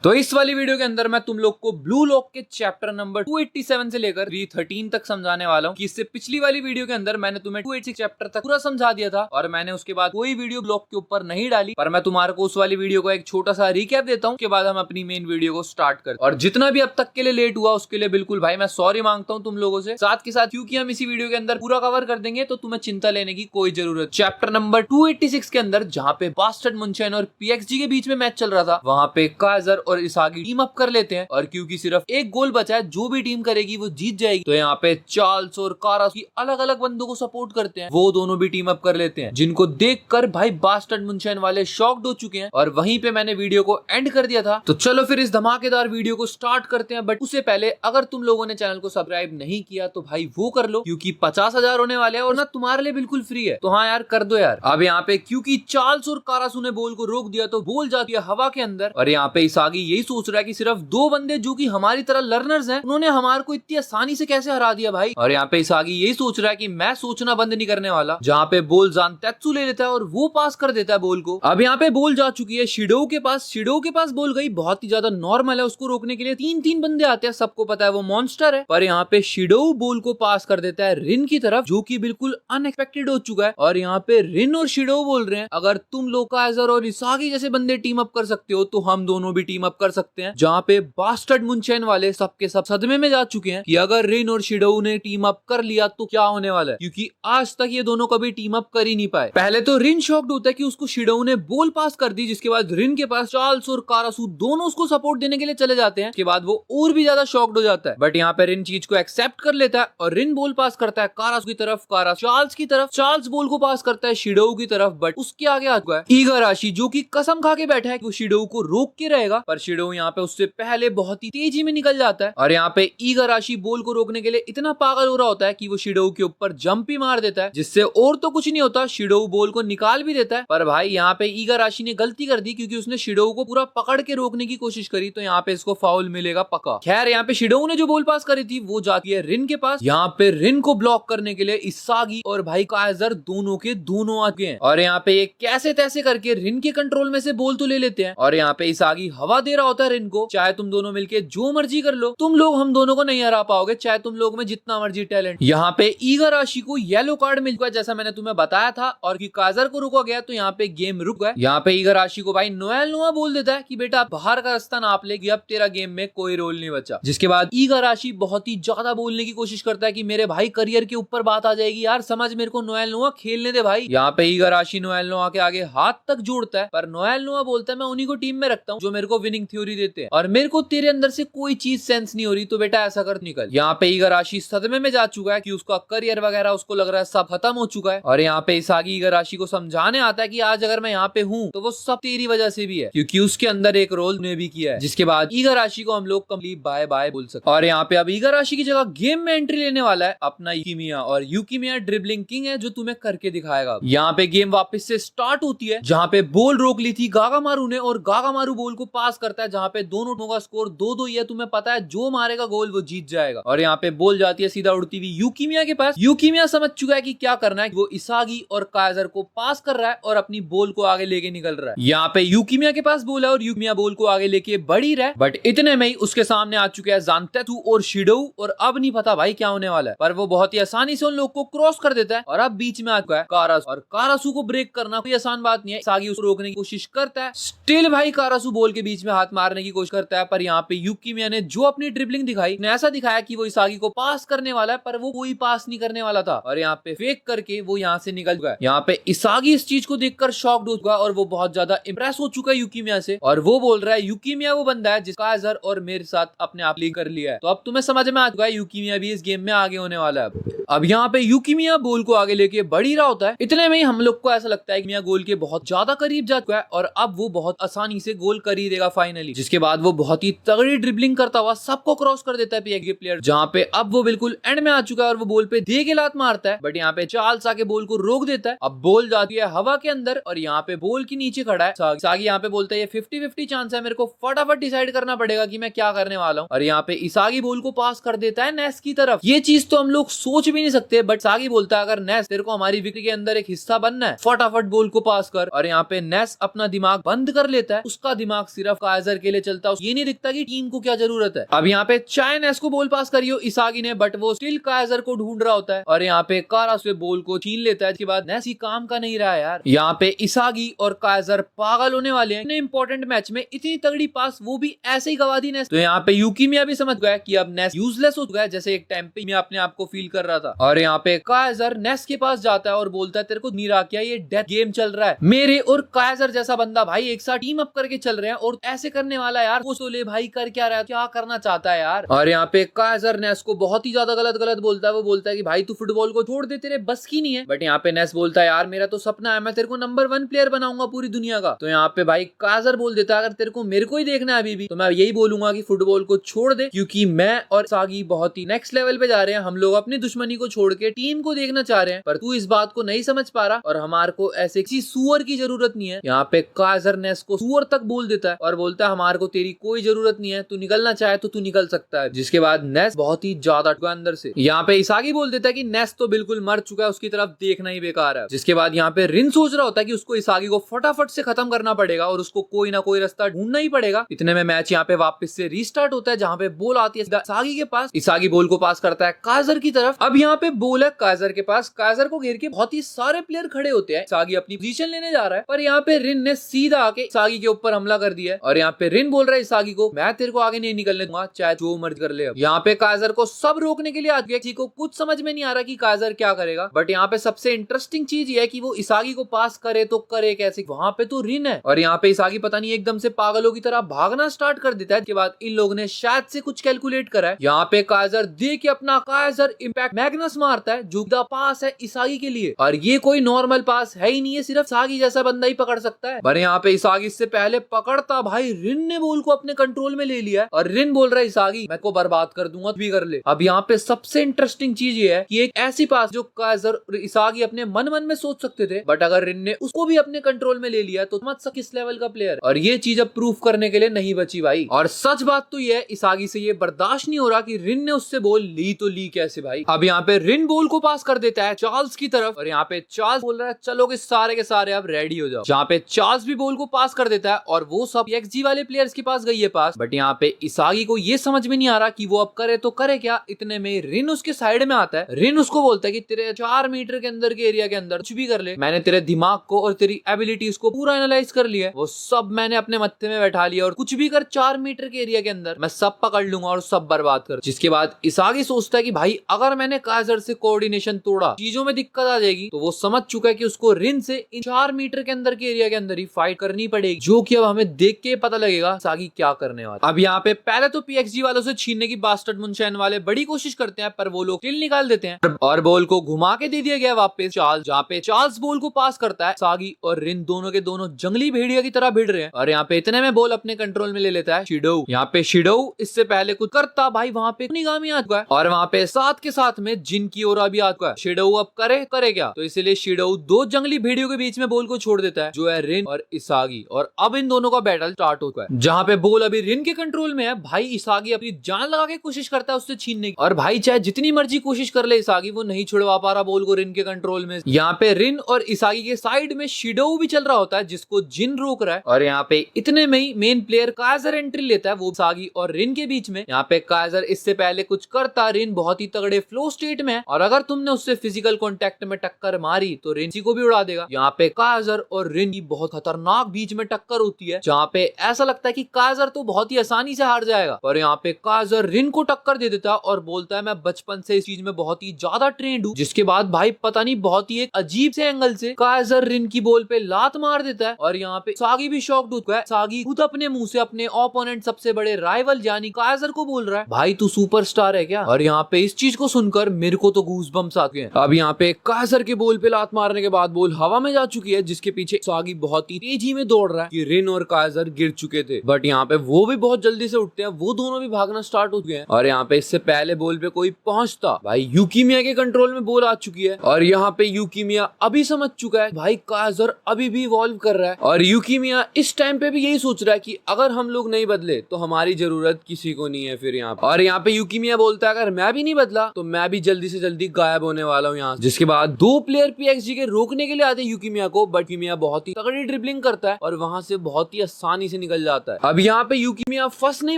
तो इस वाली वीडियो के अंदर मैं तुम लोग को ब्लू लॉक के चैप्टर नंबर 287 से लेकर 313 तक समझाने वाला हूँ। इससे पिछली वाली वीडियो के अंदर मैंने तुम्हें 286 चैप्टर तक पूरा समझा दिया था और मैंने उसके बाद कोई वीडियो ब्लॉक के ऊपर नहीं डाली, पर मैं तुम्हारे को उस वाली वीडियो को एक छोटा सा रिकैप देता हूँ। उसके बाद हम अपनी मेन वीडियो को स्टार्ट करते हैं। और जितना भी अब तक के लिए लेट हुआ उसके लिए बिल्कुल भाई मैं सॉरी मांगता हूँ तुम लोगों से। साथ के साथ क्योंकि हम इसी वीडियो के अंदर पूरा कवर कर देंगे तो तुम्हें चिंता लेने की कोई जरूरत। चैप्टर नंबर 286 के अंदर जहाँ पे बास्टर्ड मुनशाइन और पीएक्सजी के बीच में मैच चल रहा था, वहाँ पे काइजर और इसागी टीम अप कर लेते हैं और क्योंकि सिर्फ एक गोल बचा है, जो भी टीम करेगी वो जीत जाएगी, तो यहाँ पे चार्ल्स और कारा की अलग अलग बंदों को सपोर्ट करते हैं, वो दोनों भी टीम अप कर लेते हैं, जिनको देखकर भाई बास्टर्ड मुनशाइन वाले शॉक्ड हो चुके हैं। और वहीं पे मैंने वीडियो को एंड कर दिया था। तो चलो फिर इस धमाकेदार वीडियो को स्टार्ट करते हैं। बट उससे पहले अगर तुम लोगों ने चैनल को सब्सक्राइब नहीं किया तो भाई वो कर लो, क्योंकि 50,000 होने वाले हैं और ना तुम्हारे लिए बिल्कुल फ्री है। तो हाँ यार कर दो यार। अब यहाँ पे क्योंकि चार्ल्स और कारासू ने बॉल को रोक दिया तो बॉल जाती है हवा के अंदर और यहाँ पे इसागी यही सोच रहा है कि सिर्फ दो बंदे जो कि हमारी तरह लर्नर्स हैं, उन्होंने हमारे को इतनी आसानी से कैसे हरा दिया भाई। और यहाँ पे इसागी यही सोच रहा है कि मैं सोचना बंद नहीं करने वाला। जहाँ पे बॉल जानतेत्सु ले लेता है और वो पास कर देता है बॉल को। अब यहाँ पे बॉल जा चुकी है शिडो के पास। शिडो के पास बॉल गई, बहुत ही ज्यादा नॉर्मल है। उसको रोकने के लिए तीन बंदे आते हैं, सबको पता है वो मॉन्स्टर है। पर यहाँ पे शिडो बॉल को पास कर देता है रिन की तरफ, जो कि बिल्कुल अनएक्सपेक्टेड हो चुका है। और यहाँ पे रिन और शिडो बोल रहे हैं अगर तुम लोग काइजर और इसागी जैसे बंदे टीम अप कर सकते हो तो हम दोनों भी टीम अप कर सकते हैं। जहाँ पे बास्टर्ड मुनशाइन वाले सबके सब सदमे में जा चुके हैं कि अगर रिन और शिडो ने टीम अप कर लिया तो क्या होने वाला है, क्योंकि आज तक ये दोनों कभी टीम अप कर ही नहीं पाए। पहले तो रिन शॉक्ड होता है कि उसको शिडो ने बॉल पास कर दी, जिसके बाद रिन के पास चार्ल्स और कारासू दोनों उसको सपोर्ट देने के लिए चले जाते हैं। उसके बाद वो और भी ज्यादा शॉक्ड हो जाता है। बट यहाँ पे रिन चीज को एक्सेप्ट कर लेता है और रिन बॉल पास करता है कारासू की तरफ, कारा चार्ल्स की तरफ, चार्ल्स बॉल को पास करता है शिडो की तरफ। बट उसके आगे आ चुका है इगाराशी, जो कि कसम खा के बैठा है कि वो शिडो को रोक के रहेगा। पर शिडो यहाँ पे उससे पहले बहुत ही तेजी में निकल जाता है और यहाँ पे इगाराशी बॉल को रोकने के लिए इतना पागल हो रहा होता है कि वो शिडो के ऊपर जंप ही मार देता है, जिससे और तो कुछ नहीं होता, शिडो बॉल को निकाल भी देता है। पर भाई यहाँ पे इगाराशी ने गलती कर दी, क्योंकि उसने शिडो को पूरा पकड़ के रोकने की कोशिश करी, तो यहाँ पे इसको फाउल मिलेगा पक्का। खैर यहाँ पे शिडो ने जो बॉल पास करी थी वो जाती है रिन के पास। यहाँ पे रिन को ब्लॉक करने के लिए इसागी और भाई काइजर दोनों के दोनों आगे हैं और यहाँ पे ये कैसे तैसे करके रिन के कंट्रोल में से बॉल तो ले लेते हैं। और यहाँ पे इसागी हवा दे रहा होता है रिन को, चाहे तुम दोनों मिलके जो मर्जी कर लो, तुम लोग हम दोनों को नहीं हरा पाओगे, चाहे तुम लोग में जितना मर्जी टैलेंट। यहाँ पे इगाराशी को येलो कार्ड मिल गया, जैसा मैंने तुम्हें बताया था, और कि काइजर को रुका गया तो यहाँ पे गेम रुक गया। यहाँ पे इगाराशी को भाई नोएल नोआ बोल देता है कि बेटा बाहर का रास्ता नाप ले, कि अब तेरा गेम में कोई रोल नहीं बचा। जिसके बाद इगाराशी बहुत ही ज्यादा बोलने की कोशिश करता है कि मेरे भाई करियर के ऊपर बात आ जाएगी यार, समझ मेरे को नोएल नोआ खेलने दे भाई। यहाँ पे इगाराशी नोएल नोआ के आगे हाथ तक जोड़ता है, पर नोएल नोआ बोलता है मैं उन्हीं को टीम में रखता हूँ जो मेरे को विनिंग थ्योरी देते हैं, और मेरे को तेरे अंदर से कोई चीज सेंस नहीं हो रही, तो बेटा ऐसा कर निकल। यहाँ पे इगाराशी सदमे में जा चुका है कि उसका करियर वगैरह उसको लग रहा है सब खत्म हो चुका है। और यहाँ पे इसागी इगाराशी को समझाने आता है कि आज अगर मैं यहाँ पे हूँ तो वो सब तेरी वजह से भी है, क्योंकि उसके अंदर एक रोल ने भी किया है। जिसके बाद इगाराशी को हम लोग कंप्लीट बाय बाय बोल सकते। और यहाँ पे अब इगाराशी की जगह गेम में एंट्री लेने वाला है अपना यूकिमिया, और यूकिमिया ड्रिबलिंग किंग है जो तुम्हें करके दिखाएगा। यहाँ पे गेम वापस से स्टार्ट होती है, जहाँ पे बॉल रोक ली थी गागामारू ने और गागामारू बॉल को पास करता है, जहाँ पे दोनों का स्कोर 2-2 ही है। तुम्हें पता है जो मारेगा गोल वो जीत जाएगा। और यहाँ पे बॉल जाती है सीधा उड़ती हुई यूकिमिया के पास। यूकिमिया समझ चुका है कि क्या करना है, वो इसागी और काइजर को पास कर रहा है और अपनी बॉल को आगे लेके निकल रहा है। यहाँ पे यूकिमिया के पास बॉल है और यूकिमिया बॉल को आगे लेके बढ़ी रहा है, बट इतने में ही उसके सामने आ चुके हैं जानतेत्सु और शिडो, और अब नहीं पता भाई क्या होने वाला है। पर वो बहुत ही आसानी से उन लोग को क्रॉस कर देता है और अब बीच में आ चुका है कारासू, और कारासू को ब्रेक करना कोई आसान बात नहीं है। इसागी उसको रोकने की कोशिश करता है, स्टिल भाई कारासू बॉल के बीच में हाथ मारने की कोशिश करता है। पर यहाँ पे यूकिमिया ने जो अपनी ड्रिबलिंग दिखाई, ने ऐसा दिखाया कि वो इसागी को पास करने वाला है, पर वो कोई पास नहीं करने वाला था, और यहाँ पे फेक करके वो यहाँ से निकल गया। यहाँ पे इसागी इस चीज को देखकर शॉक्ड हो चुका और वो बहुत ज्यादा इंप्रेस हो चुका है यूकिमिया से, और वो बोल रहा है यूकिमिया वो बंदा है जिसका काइजर और मेरे साथ अपने आप लीग कर लिया है। तो अब तुम्हें समझ में आ चुका है यूकिमिया भी इस गेम में आगे होने वाला है। अब यहाँ पे यूकिमिया बॉल को आगे लेके बढ़ ही रहा होता है। इतने में ही हम लोग को ऐसा लगता है कि मिया गोल के बहुत ज्यादा करीब जा चुका है और अब वो बहुत आसानी से गोल कर ही देगा फाइनली। जिसके बाद वो बहुत ही तगड़ी ड्रिबलिंग करता हुआ सबको क्रॉस कर देता है पीएसजी प्लेयर, जहाँ पे अब वो बिल्कुल एंड में आ चुका है और वो बॉल पे दे के लात मारता है। बट यहाँ पे चार्ल्स आके बॉल को रोक देता है। अब बॉल जाती है हवा के अंदर और यहाँ पे बॉल के नीचे खड़ा है इसागी। यहाँ पे बोलता है ये 50-50 चांस है, मेरे को फटाफट डिसाइड करना पड़ेगा कि मैं क्या करने वाला हूँ। और यहाँ पे इसागी बॉल को पास कर देता है नेस की तरफ। ये चीज तो हम लोग सोच भी नहीं सकते, बट इसागी बोलता है अगर नेस तेरे को हमारी विकेट के अंदर एक हिस्सा बनना है, फटाफट बॉल को पास कर। और यहाँ पे नेस अपना दिमाग बंद कर लेता है, उसका दिमाग सिर्फ काइजर के लिए चलता है, ये नहीं दिखता कि टीम को क्या जरूरत है। अब यहाँ पे चाहे नेस को बॉल पास करियो इसागी ने, बट वो स्टिल काइजर को ढूंढ रहा होता है और यहाँ पे कारा उसके बॉल को छीन लेता है। इसके बाद नेस ही काम का नहीं रहा है यार। यहाँ पे इसागी और काइजर पागल होने वाले हैं। इतने इंपॉर्टेंट मैच में इतनी तगड़ी पास वो भी ऐसे ही गवा दी नेस। तो यहाँ पे यूकीमिया भी समझ गया कि अब नेस यूजलेस हो चुका है, जैसे एक टाइम पे मैं अपने आप को फील कर रहा था। और यहाँ पे काइजर नेस के पास जाता है और बोलता है तेरे को नीरा क्या ये डेथ गेम चल रहा है। मेरे और काइजर जैसा बंदा भाई एक साथ टीम अप करके चल रहे हैं और ऐसे करने वाला यार वो तो ले भाई कर क्या रहा है, क्या करना चाहता है यार। और यहाँ पे काइजर नेस को बहुत ही ज्यादा गलत बोलता है। वो बोलता है कि भाई तू फुटबॉल को छोड़ दे, तेरे बस की नहीं है। बट यहाँ पे नेस बोलता है यार मेरा तो सपना है, मैं तेरे को नंबर 1 प्लेयर बनाऊंगा पूरी दुनिया का। तो यहाँ पे भाई काइजर बोल देता है अगर तेरे को मेरे को ही देखना है अभी भी तो मैं यही बोलूंगा कि फुटबॉल को छोड़ दे, क्योंकि मैं और सागी बहुत ही नेक्स्ट लेवल पे जा रहे हैं। हम लोग अपनी दुश्मनी को छोड़ के टीम को देखना चाह रहे हैं, पर तू इस बात को नहीं समझ पा रहा और हमारे को ऐसे किसी सुअर की जरूरत नहीं है। यहाँ पे काइजर नेस को सुअर तक बोल देता है और बोलता है हमारे को तेरी कोई जरूरत नहीं है, तू निकलना चाहे तो तू निकल सकता है। जिसके बाद नेस बहुत ही ज्यादा अंदर से यहाँ पे इसागी बोल देता है कि नेस तो बिल्कुल मर चुका है, उसकी तरफ देखना ही बेकार है। जिसके बाद यहाँ पे रिन सोच रहा होता है कि उसको इसागी को फटाफट से खत्म करना पड़ेगा और उसको कोई ना कोई रास्ता ढूंढना ही पड़ेगा। इतने में मैच यहाँ पे वापस से रीस्टार्ट होता है, जहाँ पे बॉल आती है इसागी के पास। इसागी बॉल को पास करता है काइजर की तरफ। अब यहाँ पे बॉल है काइजर के पास, काइजर को घेर के बहुत ही सारे प्लेयर खड़े होते हैं। इसागी अपनी पोजीशन लेने जा रहा है, पर यहाँ पे रिन ने सीधा आके इसागी के ऊपर हमला कर दिया है। और यहाँ पे रिन बोल रहा है इसागी को मैं तेरे को आगे नहीं निकलने दूंगा, चाहे जो मर्जी कर ले। अब यहाँ पे काइजर को सब रोकने के लिए आ गया, किसी को कुछ समझ में नहीं आ रहा कि काइजर क्या करेगा। बट यहाँ पे सबसे इंटरेस्टिंग चीज ये है कि वो इसागी को पास करे तो करे कैसे, वहां पे तो रिन है। और यहाँ पे इसागी पता नहीं एकदम से पागलों की तरह भागना स्टार्ट कर देता है। इसके बाद इन लोगों ने शायद से कुछ कैलकुलेट करा है। यहाँ पे काइजर दे के अपना काइजर इंपैक्ट मैग्नस मारता है, जो पास है इसागी के लिए। और ये कोई नॉर्मल पास है ही नहीं है, सिर्फ इसागी जैसा बंदा ही पकड़ सकता है। पर यहाँ पे इसागी इससे पहले पकड़ता भाई रिन ने बॉल को अपने कंट्रोल में ले लिया और रिन बोल रहा है इसागी मैं को बर्बाद कर दूंगा, भी कर ले। अब यहाँ पे सबसे इंटरेस्टिंग चीज ये है कि एक ऐसी पास जो काइजर और इसागी अपने मन में सोच सकते थे, बट अगर रिन ने उसको भी अपने कंट्रोल में ले लिया तो समझ सक इस लेवल का प्लेयर। और ये चीज अब प्रूफ करने के लिए नहीं बची भाई। और सच बात तो ये है इसागी से ये बर्दाश्त नहीं हो रहा कि रिन ने उससे बॉल ली तो ली कैसे भाई। अब यहाँ पे रिन बॉल को पास कर देता है चार्ल्स की तरफ और यहाँ पे चार्ल्स बोल रहा है चलो के सारे अब रेडी हो जाओ। जहाँ पे चार्ल्स भी बॉल को पास कर देता है और वो सब एक्सजी वाले प्लेयर्स के पास गई है पास। बट यहाँ पे इसागी को ये समझ में नहीं आ रहा कि वो अब करे तो करे क्या। इतने में रिन उसके साइड में आता है। रिन उसको बोलता है कि तेरे 4 मीटर के अंदर के एरिया के अंदर कुछ भी कर ले, मैंने तेरे दिमाग को और तेरी एबिलिटीज को पूरा एनालाइज कर लिया है, वो सब मैंने अपने मत्थे में बैठा लिया और कुछ भी कर 4 मीटर के एरिया के अंदर मैं सब पकड़ लूंगा और सब बर्बाद कर। जिसके बाद इसागी सोचता है कि भाई अगर मैंने काइजर से कोऑर्डिनेशन तोड़ा, चीजों में दिक्कत आ जाएगी। तो वो समझ चुका है कि उसको रिन से इन 4 मीटर के अंदर के एरिया के अंदर ही फाइट करनी पड़ेगी, जो कि अब हमें देख के पता लगेगा इसागी क्या करने वाला। अब यहाँ पे पहले तो पीएक्सजी वालों से छीनने की बास्टर्ड मुनशैन वाले बड़ी कोशिश करते हैं, पर वो लोग किल निकाल देते हैं और बॉल को घुमा के दे दिया गया वापस चार्ल्स। जहाँ पे चार्ल्स बॉल को पास करता है, इसागी और रिन दोनों के दोनों जंगली भेड़िया की तरह भिड़ रहे हैं। और यहाँ पे इतने में बॉल अपने कंट्रोल में ले लेता है शिडो। यहाँ पे शिडो इससे पहले कुछ करता भाई वहाँ पे निगामी आ चुका है और वहाँ पे साथ के साथ में जिन की ओर भी आ चुका है। शिडो अब करे क्या, तो इसलिए शिडो 2 जंगली भेड़ियों के बीच में बॉल को छोड़ देता है, जो है रिन और इसागी। और अब इन दोनों का बैटल स्टार्ट हो चुका है, जहाँ पे बॉल अभी रिन के कंट्रोल में है। भाई इसागी अपनी जान लगा के कोशिश करता है उससे छीनने की, और भाई चाहे जितनी मर्जी कोशिश कर ले इसागी, वो नहीं छुड़वा पा रहा बॉल को रिन के कंट्रोल में। यहाँ पे रिन और इसागी के साइड में शिडो भी चल रहा होता है, जिसको जिन रोक रहा है। और यहाँ पे इतने में ही मेन प्लेयर काइजर एंट्री लेता है, वो इसागी और रिन के बीच में। यहाँ पे काइजर इससे पहले कुछ करता, रिन बहुत ही तगड़े फ्लो स्टेट में है और अगर तुमने उससे फिजिकल कॉन्टेक्ट में टक्कर मारी तो रिन को भी उड़ा देगा। यहाँ पे काइजर और रिन की बहुत खतरनाक बीच में टक्कर होती है, जहाँ पे ऐसा लगता है कि काइजर तो बहुत ही आसानी से हार जाएगा, और यहाँ पे काइजर रिन को टक्कर दे देता है और बोलता है मैं बचपन से इस चीज में बहुत ही ज्यादा ट्रेंड हूँ। जिसके बाद भाई पता नहीं बहुत ही एक अजीब से एंगल से काइजर रिन की बॉल पे लात मार देता है और यहाँ पे सागी भी शॉक्ड होता है। सागी खुद अपने मुंह से अपने ओपोनेंट सबसे बड़े राइवल यानी काइजर को बोल रहा है भाई तू सुपरस्टार है क्या। और यहाँ पे इस चीज को सुनकर मेरे को तो गूज़बम्स आ गए हैं। अब यहाँ पे काइजर के बॉल पे लात मारने के बाद बॉल हवा में जा चुकी है, जिसके पीछे सागी बहुत ही तेजी में दौड़ रहा है कि रिन और काइजर गिर चुके थे। बट यहाँ पे वो भी बहुत जल्दी से उठते हैं, वो दोनों भी भागना स्टार्ट हो गए हैं। और यहाँ पे इससे पहले बॉल पे कोई पहुंचता, भाई यूकीमिया के कंट्रोल में बॉल आ चुकी है और यहाँ पे यूकीमिया अभी समझ चुका है भाई काइजर अभी भी इवॉल्व कर रहा है। और यूकीमिया इस टाइम पे भी यही सोच रहा है कि अगर हम लोग नहीं बदले तो हमारी जरूरत किसी को नहीं है फिर यहाँ पे। और यहाँ पे यूकीमिया बोलता है अगर मैं भी नहीं बदला तो मैं भी जल्दी से जल्दी गायब होने वाला हूँ यहाँ। जिसके बाद 2 प्लेयर पीएक्सजी के रोकने के लिए आते हैं यूकीमिया को, बट यूकीमिया बहुत ही तगड़ी ड्रिबलिंग करता है और वहां से बहुत ही आसानी से निकल जाता है। अब यहाँ पे यूकिमिया फंसने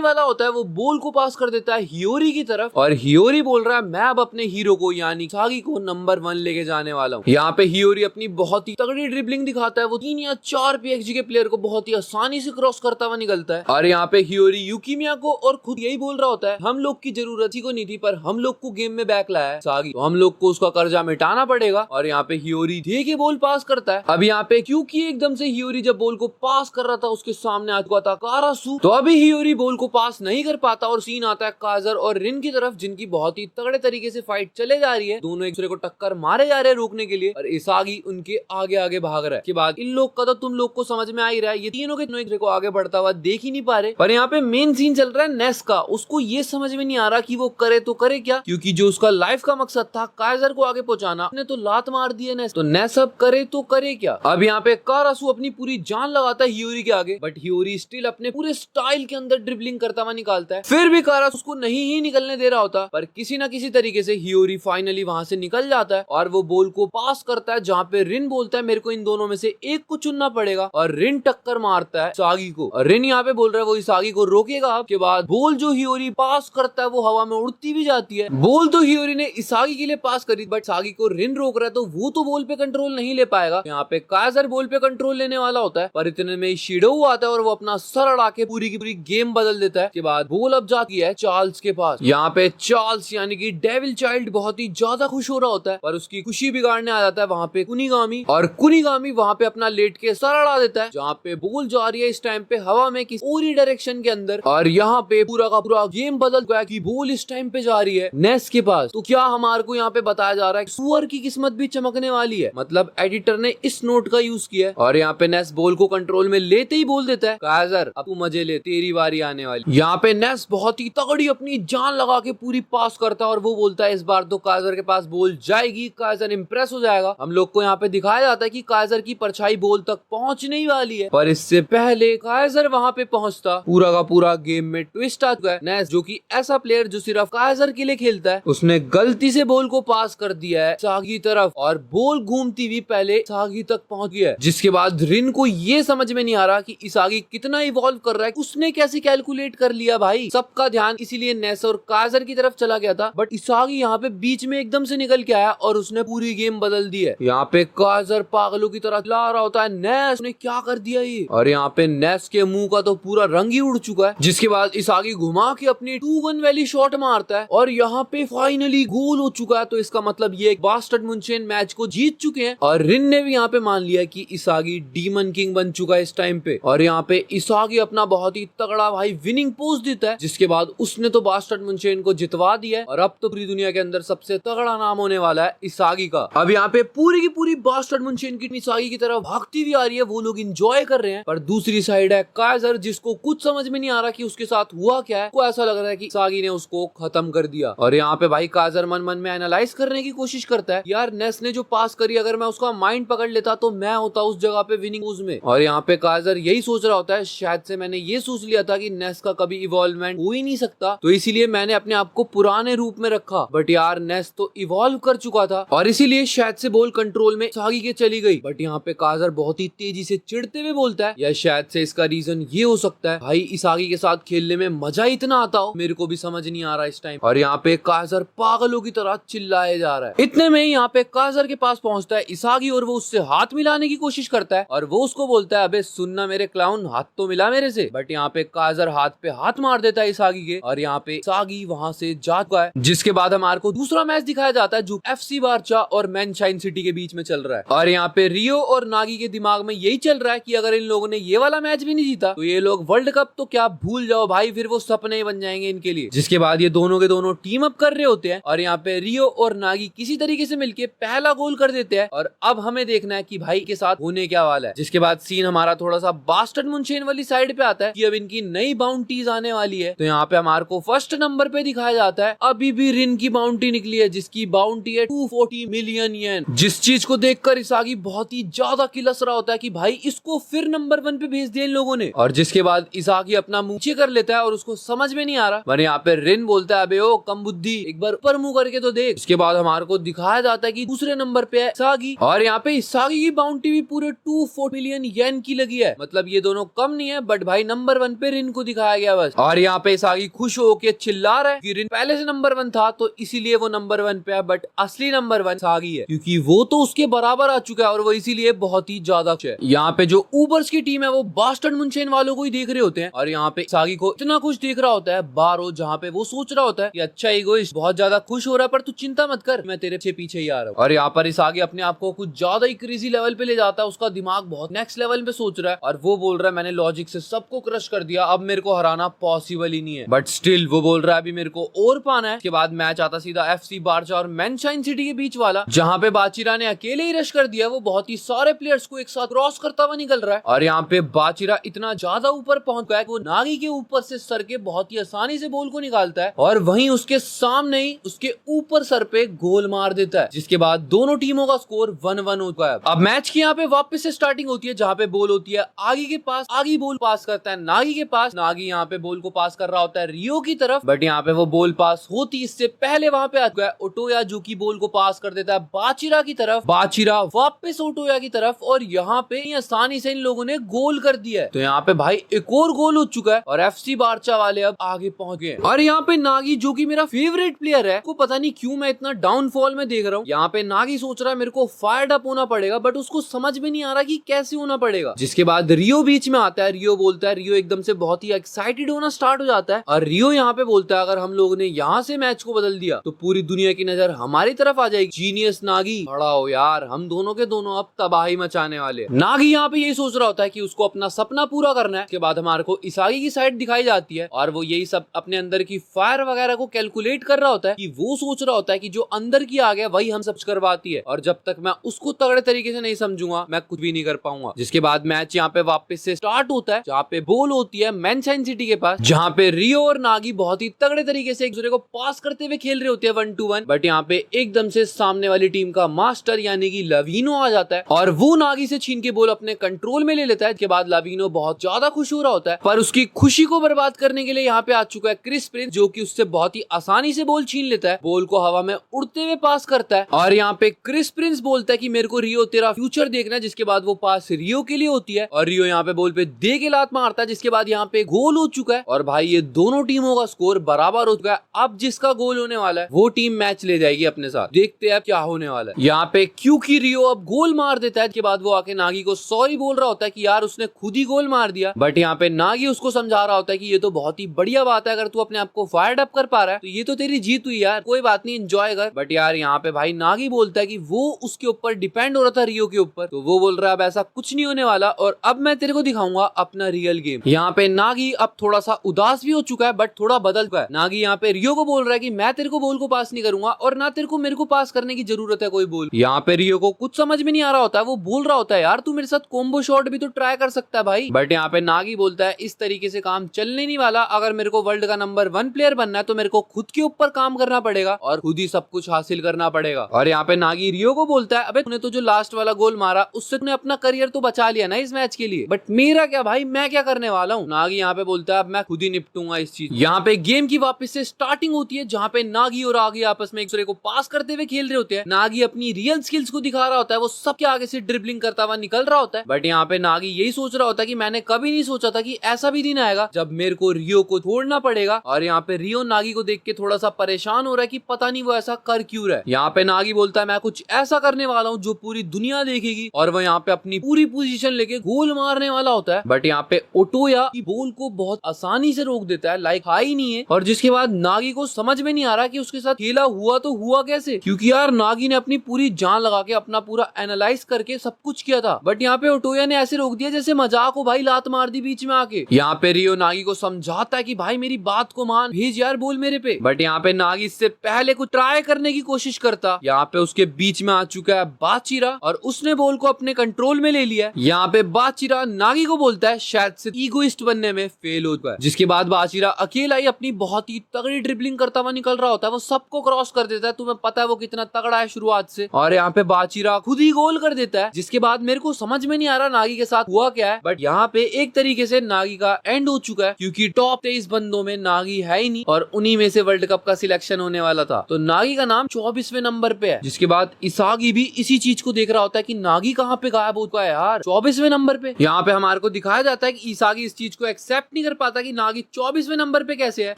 वाला होता है, वो बॉल को पास कर देता है हियोरी की तरफ और हियोरी बोल रहा है मैं अब अपने हीरो को यानी इसागी को नंबर 1 लेके जाने वाला हूँ। यहाँ पे हियोरी अपनी बहुत ही तगड़ी ड्रिबलिंग दिखाता है, वो 3 या 4 पीएक्सजी के प्लेयर को बहुत ही आसानी से क्रॉस करता हुआ निकलता है। और यहाँ पे हियोरी यूकिमिया को और खुद यही बोल रहा होता है हम लोग की जरूरत ही को नहीं थी, पर हम लोग को गेम में बैक लाया है इसागी, तो हम लोग को उसका कर्जा मिटाना पड़ेगा। और यहाँ पे हियोरी दे के बॉल पास करता है। अब यहाँ पे क्योंकि एकदम से हियोरी जब बॉल को पास कर रहा था उसके सामने आ चुका था कारासू, तो अभी हियोरी बॉल को पास नहीं कर पाता और सीन आता है काजर और रिन की तरफ, जिनकी बहुत ही तगड़े तरीके से फाइट चले जा रही है। दोनों एक दूसरे को टक्कर मारे जा रहे हैं रोकने के लिए और इसागी उनके आगे आगे भाग रहा है। के बाद इन लोग का तो तुम लोग को समझ में आ ही रहा है, ये तीनों के एक दूसरे को आगे बढ़ता हुआ देख ही नहीं पा रहे। पर यहाँ पे मेन सीन चल रहा है नेस का, उसको ये समझ में नहीं आ रहा कि वो करे तो करे क्या, क्योंकि जो उसका लाइफ का मकसद था काजर को आगे पहुंचाना, उसने तो लात मार दी है नेस, तो नेस अब करे तो करे क्या। अब यहाँ पे कारासू अपनी पूरी जान लगाता है हियोरी के आगे, बट हियोरी स्टिल अपने पूरे स्टाइल के अंदर ड्रिबलिंग करता हुआ निकालता है। फिर भी कारासू उसको नहीं ही निकलने दे रहा होता, पर किसी ना किसी तरीके से हियोरी फाइनली वहां से निकल जाता है और वो बॉल को पास करता है जहाँ पे रिन बोलता है मेरे को इन दोनों में से एक को चुनना पड़ेगा, और रिन टक्कर मारता है इसागी को। और रिन यहाँ पे बोल रहा है वो इसागी को रोकेगा। के बाद बॉल जो हियोरी पास करता है वो हवा में उड़ती भी जाती है। बॉल तो हियोरी ने इसागी के लिए पास करी, बट इसागी को रिन रोक रहा है, तो वो तो बॉल पे कंट्रोल नहीं ले पाएगा। यहाँ पे काजर बॉल पे कंट्रोल लेने वाला होता है, पर इतने में शिडो आता है और वो अपना सर अड़ा के पूरी की पूरी गेम बदल देता है। के बाद बॉल अब जाती है चार्ल्स के पास। यहाँ पे चार्ल्स यानी कि डेविल चाइल्ड बहुत ही ज्यादा खुश हो रहा होता है, पर उसकी खुशी बिगाड़ने आ जाता है वहाँ पे कुनिगामी, और कुनिगामी वहाँ पे अपना लेट के सर अड़ा देता है। जहाँ पे बॉल जा रही है इस टाइम पे हवा में किसी पूरी डायरेक्शन के अंदर, और यहाँ पे पूरा का पूरा गेम बदल गया कि बॉल इस टाइम पे जा रही है नेस के पास। तो क्या हमारे को यहाँ पे बताया जा रहा है सुअर की किस्मत भी चमकने वाली है, मतलब एडिटर ने इस नोट का यूज किया है। और यहाँ पे नेस बॉल को कंट्रोल में लेते ही बोल देता है काजर अब तू मजे ले, तेरी बारी आने वाली। यहाँ पे नेस बहुत ही तगड़ी अपनी जान लगा के पूरी पास करता है और वो बोलता है इस बार तो काजर के पास बॉल जाएगी, काजर इंप्रेस हो जाएगा। हम लोग को यहाँ पे दिखाया जाता है कि काजर की परछाई बॉल तक पहुंचने ही वाली है, पर इससे पहले काजर वहां पे पहुंचता पूरा का पूरा गेम में ट्विस्ट आ चुका है। नेस जो कि ऐसा प्लेयर जो सिर्फ काजर के लिए खेलता है, उसने गलती से बॉल को पास कर दिया है इसागी तरफ और बॉल घूमती हुई पहले इसागी तक पहुंच गया है। जिसके बाद रिन को ये समझ में नहीं आ रहा कि इसागी कितना इवॉल्व कर रहा है, उसने कैसे कैलकुलेट कर लिया भाई। सबका ध्यान इसीलिए नेस और काजर की तरफ चला गया था, बट इसागी यहाँ पे बीच में एकदम से निकल के आया और उसने पूरी गेम बदल दी है। यहाँ पे काजर पागलों की तरह ला रहा होता है नेस ने क्या कर दिया ये, और यहाँ पे नेस के मुंह का तो पूरा रंग ही उड़ चुका है। जिसके बाद इसागी घुमा के अपनी 2-1 वाली शॉट मारता है और यहाँ पे फाइनली गोल हो चुका है। तो इसका मतलब ये बास्टर्ड मुंशेन मैच को जीत चुके हैं और रिन ने भी यहाँ पे मान लिया कि इसागी डीमन किंग बन चुका है इस टाइम पे। और यहाँ पे इसागी अपना बहुत ही तगड़ा भाई विनिंग पोज देता है, जिसके बाद उसने तो बास्टर्ड मुंशेन को जितवा दिया है और अब तो पूरी दुनिया के अंदर सबसे तगड़ा नाम होने वाला है इसागी का। अब यहाँ पे पूरी की पूरी बास्टर्ड मुंशेन की इसागी की तरफ भागती हुई आ रही है, वो लोग इंजॉय कर रहे हैं। पर दूसरी साइड है काजर, जिसको कुछ समझ में नहीं आ रहा कि उसके साथ हुआ क्या है। को ऐसा लग रहा है कि इसागी ने उसको खत्म कर दिया। और यहाँ पे भाई काजर मन मन में एनालाइज करने की कोशिश करता है यार नेस ने जो पास करी अगर मैं उसका माइंड पकड़ लेता तो मैं होता उस जगह पे विनिंग पोज में। और यहाँ पे काजर यही सोच रहा होता है शायद से मैंने ये सोच लिया था कि नेस का कभी इवॉल्वमेंट हो ही नहीं सकता, तो इसीलिए मैंने अपने आप को पुराने रूप में रखा। बट यार नेस तो इवॉल्व कर चुका था और इसीलिए शायद से बॉल कंट्रोल में इसागी के चली गई। बट यहाँ पे काजर बहुत ही तेजी से चिढ़ते हुए बोलता है या शायद से इसका रीजन ये हो सकता है भाई इसागी के साथ खेलने में मजा इतना आता हो, मेरे को भी समझ नहीं आ रहा इस टाइम। और यहाँ पे काजर पागलों की तरह चिल्लाए जा रहा है। इतने में यहाँ पे काजर के पास पहुंचता है इसागी और वो उससे हाथ मिलाने की कोशिश करता है और वो उसको बोलता है अबे सुनना मेरे क्लाउन, हाथ तो मिला मेरे से। बट यहाँ पे काजर हाथ पे हाथ मार देता है इसागी के और यहाँ पे इसागी वहां से जा चुका है। जिसके बाद हमारे को दूसरा मैच दिखाया जाता है जो FC बारचा और मैनशाइन सिटी के बीच में चल रहा है। और यहाँ पे रियो और नागी के दिमाग में यही चल रहा है कि अगर इन लोगों ने ये वाला मैच भी नहीं जीता तो ये लोग वर्ल्ड कप तो क्या भूल जाओ भाई, फिर वो सपने ही बन जाएंगे इनके लिए। जिसके बाद ये दोनों के दोनों टीम अप कर रहे होते हैं और यहाँ पे रियो और नागी किसी तरीके से मिलके पहला गोल कर देते हैं। और अब हमें देखना है कि भाई के साथ होने क्या वाला है। जिसके बाद सीन हमारा थोड़ा सा बास्टर्ड मुंशेन वाली साइड पे आता है कि अब इनकी नई बाउंटीज आने वाली है। तो यहाँ पे हमारे को फर्स्ट नंबर पे दिखाया जाता है अभी भी रिन की बाउंटी निकली है, जिसकी बाउंटी है 240 मिलियन येन। जिस चीज को देखकर इसागी बहुत ही ज्यादा किलस रहा होता है कि भाई इसको फिर नंबर 1 पे भेज दिया इन लोगों ने। और जिसके बाद इसागी अपना मुंह नीचे कर लेता है और उसको समझ में नहीं आ रहा। पर यहाँ पे रिन बोलता है अबे ओ कम बुद्धि, एक बार ऊपर मुंह करके तो देख। इसके बाद हमारे को दिखाया जाता है कि दूसरे नंबर पे है इसागी और यहाँ पे इसागी की बाउंटी भी पूरे 240 मिलियन येन की लगी है। मतलब ये दोनों कम नहीं है, बट भाई नंबर 1 पे रिन को दिखाया गया बस। और यहाँ पे इसागी खुश होके चिल्ला रहा है कि रिन पहले से नंबर 1 था तो इसीलिए वो नंबर 1 पे है, बट असली नंबर 1 इसागी है क्योंकि वो तो उसके बराबर आ चुका है और वो इसीलिए बहुत ही ज्यादा है। यहाँ पे जो ऊबर्स की टीम है वो बास्टर्ड मुनशेन वालों को ही देख रहे होते हैं और यहाँ पे इसागी को इतना खुश देख रहा होता है बारो, जहाँ पे वो सोच रहा होता है कि अच्छा ईगोइस्ट बहुत ज्यादा खुश हो रहा है पर तू चिंता मत कर, मैं तेरे पीछे ही आ रहा हूँ। और यहाँ पर इसागी अपने आप को कुछ ज्यादा ही क्रेजी लेवल पे ले जाता है, उसका दिमाग बहुत नेक्स्ट लेवल पे सोच रहा है और वो बोल रहा है मैंने लॉजिक से सबको क्रश कर दिया, अब मेरे को हराना पॉसिबल ही नहीं है। बट स्टिल वो बोल रहा है अभी मेरे को और पाना है। उसके बाद मैच आता सीधा FC बारचा और मैनशाइन सिटी के बीच वाला, जहाँ पे बाचिरा ने अकेले ही रश कर दिया, वो बहुत ही सारे प्लेयर्स को एक साथ क्रॉस करता हुआ निकल रहा है और यहाँ पे बाचिरा इतना ज्यादा ऊपर पहुंच गया वो नागी के ऊपर से सर के बहुत ही आसानी से बॉल को निकालता है और वहीं उसके सामने ही उसके ऊपर सर पे गोल मार देता है, जिसके बाद दोनों टीमों का स्कोर 1-1 होता है। अब मैच की यहाँ पे वापस से स्टार्टिंग होती है, जहाँ पे बॉल होती है आगी के पास, आगी बॉल पास करता है नागी के पास, नागी यहाँ पे बॉल को पास कर रहा होता है रियो की तरफ, बट यहाँ पे वो बॉल पास होती इससे पहले वहां पे आ गया ओटोया जो की बॉल को पास कर देता है बाचिरा की तरफ, बाचिरा वापस ओटोया की तरफ और यहाँ पे आसानी से इन लोगों ने गोल कर दिया है। तो यहाँ पे भाई एक और गोल हो चुका है और FC बारचा वाले अब आगे पहुंच गए। और यहाँ पे नागी जो कि मेरा फेवरेट प्लेयर है, को पता नहीं क्यों मैं इतना डाउनफॉल में देख रहा हूँ। यहाँ पे नागी सोच रहा है मेरे को फायर्ड अप होना पड़ेगा, बट उसको समझ में नहीं आ रहा कि कैसे होना पड़ेगा। जिसके बाद रियो बीच में आता है, रियो बोलता है, रियो एकदम से बहुत ही एक्साइटेड होना स्टार्ट हो जाता है और रियो यहाँ पे बोलता है अगर हम लोगों ने यहाँ से मैच को बदल दिया तो पूरी दुनिया की नजर हमारी तरफ आ जाएगी। जीनियस नागी, खड़ा हो यार, हम दोनों के दोनों अब तबाही मचाने वाले। नागी यहाँ पे यही सोच रहा होता है कि उसको अपना सपना पूरा करना है। उसके बाद हमारे को इसागी की साइड दिखाई जाती है और वो यही सब अपने अंदर की फायर वगैरह को कैलकुलेट कर रहा होता है कि वो सोच रहा होता है कि जो अंदर की आ गया वही हम सब करवाती है और जब तक मैं उसको तगड़े तरीके से नहीं समझूंगा मैं कुछ भी नहीं कर पाऊंगा। जिसके बाद मैच यहाँ पे वापस से स्टार्ट होता है, जहाँ पे बॉल होती है मैनशाइन सिटी के पास, जहाँ पे रियो और नागी बहुत ही तगड़े तरीके से एक दूसरे को पास करते हुए खेल रहे होते हैं 1-2-1, बट यहाँ पे एकदम से सामने वाली टीम का मास्टर यानी कि लवीनो आ जाता है और वो नागी से छीन के बॉल अपने कंट्रोल में ले लेता है। इसके बाद लवीनो बहुत ज्यादा खुश हो रहा होता है पर उसकी खुशी को बर्बाद करने के लिए यहाँ पे आ चुका है क्रिस प्रिंस, जो कि उससे बहुत ही आसानी से बॉल छीन लेता है, बॉल को हवा में उड़ते हुए पास करता है और यहाँ पे क्रिस प्रिंस बोलता है कि मेरे को रियो तेरा फ्यूचर देखना है। जिसके बाद वो पास रियो के लिए होती है और रियो यहाँ पे बॉल पे दे के लात मारता है, जिसके बाद यहाँ पे गोल हो चुका है और भाई ये दोनों टीमों का स्कोर बराबर हो चुका है। अब जिसका गोल होने वाला है वो टीम मैच ले जाएगी अपने साथ, देखते हैं क्या होने वाला है। यहाँ पे क्योंकि रियो अब गोल मार देता है, इसके बाद वो आके नागी को सॉरी बोल रहा होता है कि यार उसने खुद ही गोल मार दिया, बट यहाँ पे नागी उसको समझा रहा होता है कि ये तो बहुत ही बढ़िया बात है, अगर तू अपने आप को फायर्ड अप कर पा रहा है तो ये तो तेरी जीत हुई यार, कोई बात नहीं एंजॉय कर। बट यार यहाँ पे भाई नागी बोलता है कि वो उसके ऊपर डिपेंड हो रहा था रियो के ऊपर, तो वो बोल रहा है अब ऐसा कुछ नहीं होने वाला और अब मैं तेरे को दिखाऊंगा अपना रियल गेम। यहाँ पे नागी अब थोड़ा सा उदास भी हो चुका है बट थोड़ा बदल चुका है। नागी यहाँ पे रियो को बोल रहा है कि मैं तेरे को बॉल को पास नहीं करूंगा और ना तेरे को मेरे को पास करने की जरूरत है कोई बॉल। यहाँ पे रियो को कुछ समझ में नहीं आ रहा होता है, वो बोल रहा होता है यार तू मेरे साथ कॉम्बो शॉट भी तो ट्राई कर सकता है भाई, बट यहाँ पे नागी बोलता है इस तरीके से काम चलने नहीं वाला, अगर मेरे को वर्ल्ड का नंबर 1 प्लेयर बनना है तो मेरे को खुद के ऊपर काम करना पड़ेगा और खुद ही सब कुछ हासिल करना पड़ेगा। और यहाँ पे नागी रियो को बोलता है अबे तूने तो जो लास्ट वाला गोल मारा उससे तूने अपना करियर तो बचा लिया ना इस मैच के लिए, बट मेरा क्या भाई, मैं क्या करने वाला हूँ। नागी यहाँ पे बोलता है अब मैं खुद ही निपटूंगा इस चीज। यहाँ पे गेम की वापस से स्टार्टिंग होती है, जहाँ पे नागी और आगी आपस में एक दूसरे को पास करते हुए खेल रहे होते हैं। नागी अपनी रियल स्किल्स को दिखा रहा होता है, वो सबके आगे से ड्रिबलिंग करता हुआ निकल रहा होता है, बट यहाँ पे नागी यही सोच रहा होता है कि मैंने कभी नहीं सोचा था कि ऐसा भी दिन आएगा जब मेरे को रियो को छोड़ना पड़ेगा। और यहाँ पे रियो नागी को देख के थोड़ा सा परेशान हो रहा है कि पता नहीं वो ऐसा कर क्यों रहा है। यहाँ पे नागी बोलता है मैं कुछ ऐसा करने वाला हूँ जो पूरी दुनिया देखेगी और वो यहाँ पे अपनी पूरी पोजीशन लेके गोल मारने वाला होता है, बट यहाँ पे ओटोया की बॉल को बहुत आसानी से रोक देता है, लाइक हाई नहीं है। और जिसके बाद नागी को समझ में नहीं आ रहा कि उसके साथ खेला हुआ तो हुआ कैसे, क्योंकि यार नागी ने अपनी पूरी जान लगा के अपना पूरा एनालाइज करके सब कुछ किया था, बट यहाँ पे ओटोया ने ऐसे रोक दिया जैसे मजाक हो भाई, लात मार दी बीच में आके। यहाँ पे रियो नागी को समझाता है कि भाई मेरी बात को मान, भेज यार बोल मेरे पे, बट यहाँ पे नागी इससे पहले कुछ ट्राई करने की कोशिश करता। यहाँ पे उसके बीच में आ चुका है बाचिरा और उसने बॉल को अपने कंट्रोल में ले लिया। यहाँ पे बाचिरा नागी को बोलता है शायद से ईगोइस्ट बनने में फेल हो चुका है। जिसके बाद बाचिरा अकेला ही अपनी बहुत ही तगड़ी ड्रिबलिंग करता हुआ निकल रहा होता है, वो सबको क्रॉस कर देता है, तुम्हें पता है वो कितना तगड़ा है शुरुआत से, और यहाँ पे बाचिरा खुद ही गोल कर देता है। जिसके बाद मेरे को समझ में नहीं आ रहा नागी के साथ हुआ क्या है, बट यहाँ पे एक तरीके से नागी का एंड हो चुका है, क्योंकि टॉप 23 बंदों में नागी है ही नहीं और उन्हीं में से वर्ल्ड कप का सिलेक्शन होने वाला था, तो नागी का नाम 24वें नंबर पे है। जिसके बाद इसागी भी इसी चीज को देख रहा होता है कि नागी कहाँ पे गायब होता है यार 24वें नंबर पे। यहाँ पे हमारे हमारे को दिखाया जाता है कि इसागी इस चीज को एक्सेप्ट नहीं कर पाता कि नागी 24वें नंबर पे कैसे है।